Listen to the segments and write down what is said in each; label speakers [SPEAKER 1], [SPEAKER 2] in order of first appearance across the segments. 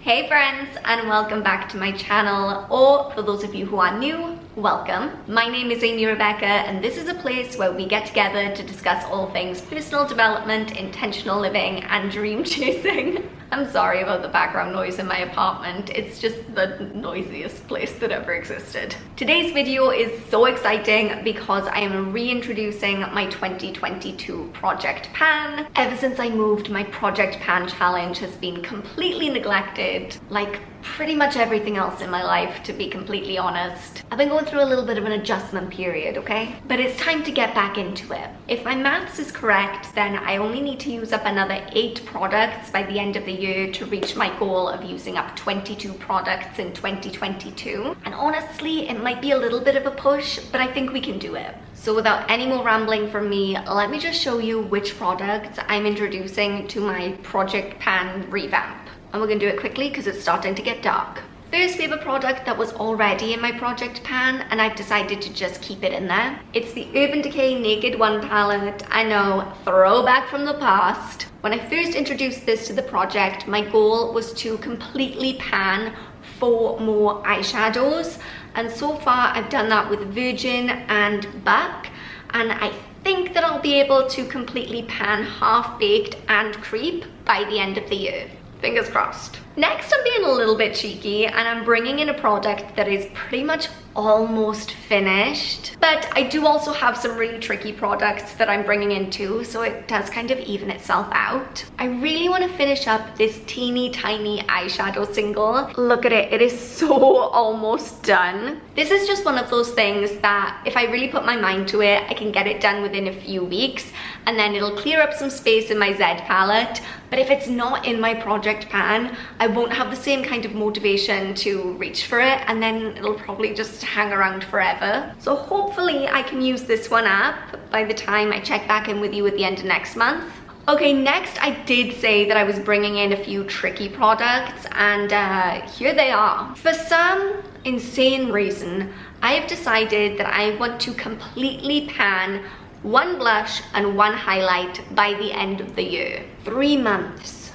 [SPEAKER 1] Hey friends, and welcome back to my channel, or for those of you who are new, welcome. My name is Amy Rebecca, and this is a place where we get together to discuss all things personal development, intentional living, and dream chasing. I'm sorry about the background noise in my apartment. It's just the noisiest place that ever existed. Today's video is so exciting because I am reintroducing my 2022 Project Pan. Ever since I moved, my Project Pan challenge has been completely neglected, like pretty much everything else in my life, to be completely honest. I've been going through a little bit of an adjustment period, okay? But it's time to get back into it. If my maths is correct, then I only need to use up another 8 products by the end of the year to reach my goal of using up 22 products in 2022. And honestly, it might be a little bit of a push, but I think we can do it. So without any more rambling from me, let me just show you which products I'm introducing to my Project Pan Revamp. And we're gonna do it quickly because it's starting to get dark. First, we have a product that was already in my Project Pan, and I've decided to just keep it in there. It's the Urban Decay Naked One palette. I know, throwback from the past. When I first introduced this to the project, my goal was to completely pan 4 more eyeshadows. And so far, I've done that with Virgin and Buck. And I think that I'll be able to completely pan Half Baked and Creep by the end of the year. Fingers crossed. Next, I'm being a little bit cheeky and I'm bringing in a product that is pretty much almost finished. But I do also have some really tricky products that I'm bringing in too, so it does kind of even itself out. I really want to finish up this teeny tiny eyeshadow single. Look at it, it is so almost done. This is just one of those things that if I really put my mind to it, I can get it done within a few weeks, and then it'll clear up some space in my Z palette. But if it's not in my Project Pan, I won't have the same kind of motivation to reach for it, and then it'll probably just hang around forever. So hopefully I can use this one up by the time I check back in with you at the end of next month. Okay, next I did say that I was bringing in a few tricky products, and here they are. For some insane reason, I have decided that I want to completely pan 1 blush and 1 highlight by the end of the year. 3 months.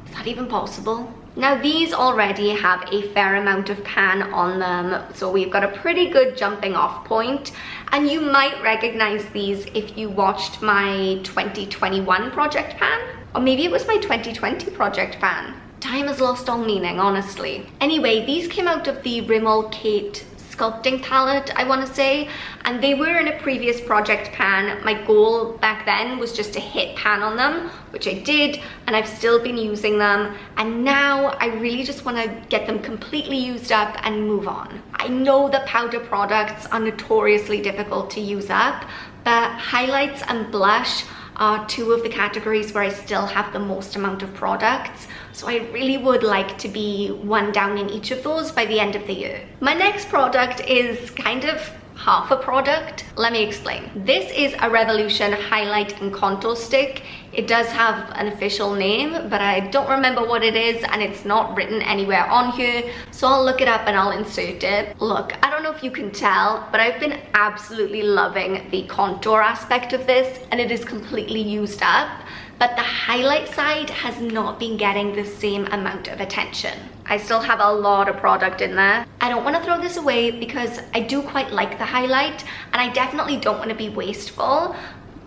[SPEAKER 1] Is that even possible? Now these already have a fair amount of pan on them, so we've got a pretty good jumping off point. And you might recognize these if you watched my 2021 Project Pan, or maybe it was my 2020 Project Pan. Time has lost all meaning, honestly. Anyway, these came out of the Rimmel Kate sculpting palette, I want to say, and they were in a previous Project Pan. My goal back then was just to hit pan on them, which I did, and I've still been using them, and now I really just want to get them completely used up and move on. I know that powder products are notoriously difficult to use up, but highlights and blush are 2 of the categories where I still have the most amount of products. So I really would like to be 1 down in each of those by the end of the year. My next product is kind of half a product. Let me explain. This is a Revolution highlight and contour stick. It does have an official name, but I don't remember what it is, and it's not written anywhere on here, so I'll look it up and I'll insert it. Look, I don't know if you can tell, but I've been absolutely loving the contour aspect of this, and it is completely used up, but the highlight side has not been getting the same amount of attention. I still have a lot of product in there. I don't want to throw this away because I do quite like the highlight, and I definitely don't want to be wasteful,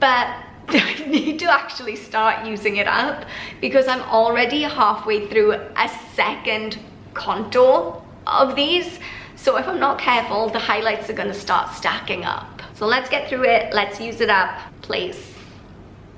[SPEAKER 1] but I need to actually start using it up because I'm already halfway through a second contour of these. So if I'm not careful, the highlights are going to start stacking up. So let's get through it. Let's use it up. Please,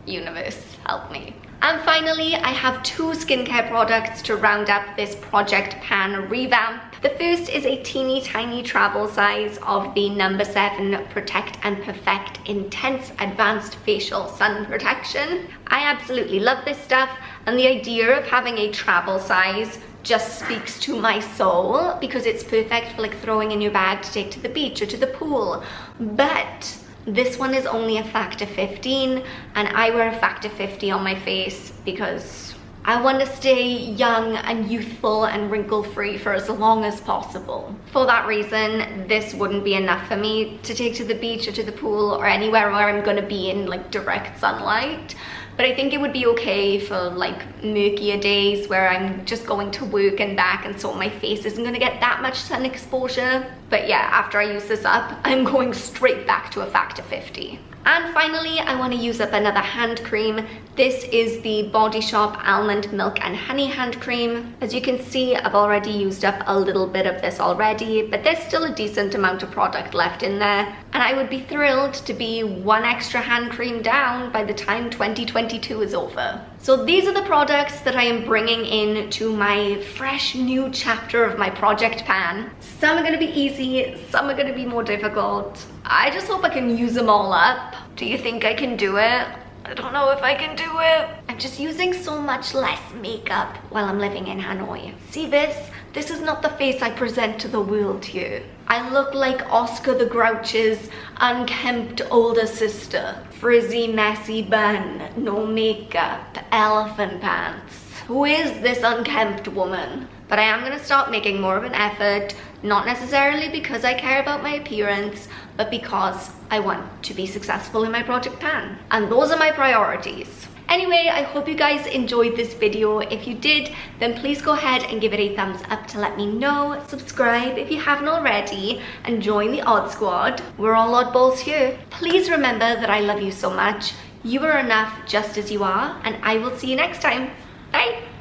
[SPEAKER 1] universe, help me. And finally, I have 2 skincare products to round up this Project Pan Revamp. The first is a teeny tiny travel size of the No. 7 Protect and Perfect Intense Advanced Facial Sun Protection. I absolutely love this stuff, and the idea of having a travel size just speaks to my soul because it's perfect for like throwing in your bag to take to the beach or to the pool. But this one is only a factor 15, and I wear a factor 50 on my face because I want to stay young and youthful and wrinkle-free for as long as possible. For that reason, this wouldn't be enough for me to take to the beach or to the pool or anywhere where I'm going to be in like direct sunlight. but I think it would be okay for like murkier days where I'm just going to work and back, and so my face isn't gonna get that much sun exposure. But yeah, after I use this up, I'm going straight back to a factor 50. And finally, I want to use up another hand cream. This is the Body Shop Almond Milk and Honey hand cream. As you can see, I've already used up a little bit of this already, but there's still a decent amount of product left in there. And I would be thrilled to be one extra hand cream down by the time 2022 is over. So these are the products that I am bringing in to my fresh new chapter of my project Pan. Some are going to be easy, some are going to be more difficult. I just hope I can use them all up. Do you think I can do it? I don't know if I can do it. I'm just using so much less makeup while I'm living in Hanoi. See this? This is not the face I present to the world here. I look like Oscar the Grouch's unkempt older sister. Frizzy, messy bun, no makeup, elephant pants. Who is this unkempt woman? But I am gonna start making more of an effort, not necessarily because I care about my appearance, but because I want to be successful in my project Pan. And those are my priorities. Anyway, I hope you guys enjoyed this video. If you did, then please go ahead and give it a thumbs up to let me know. Subscribe if you haven't already, and join the Odd Squad. We're all oddballs here. Please remember that I love you so much. You are enough just as you are, and I will see you next time. Bye!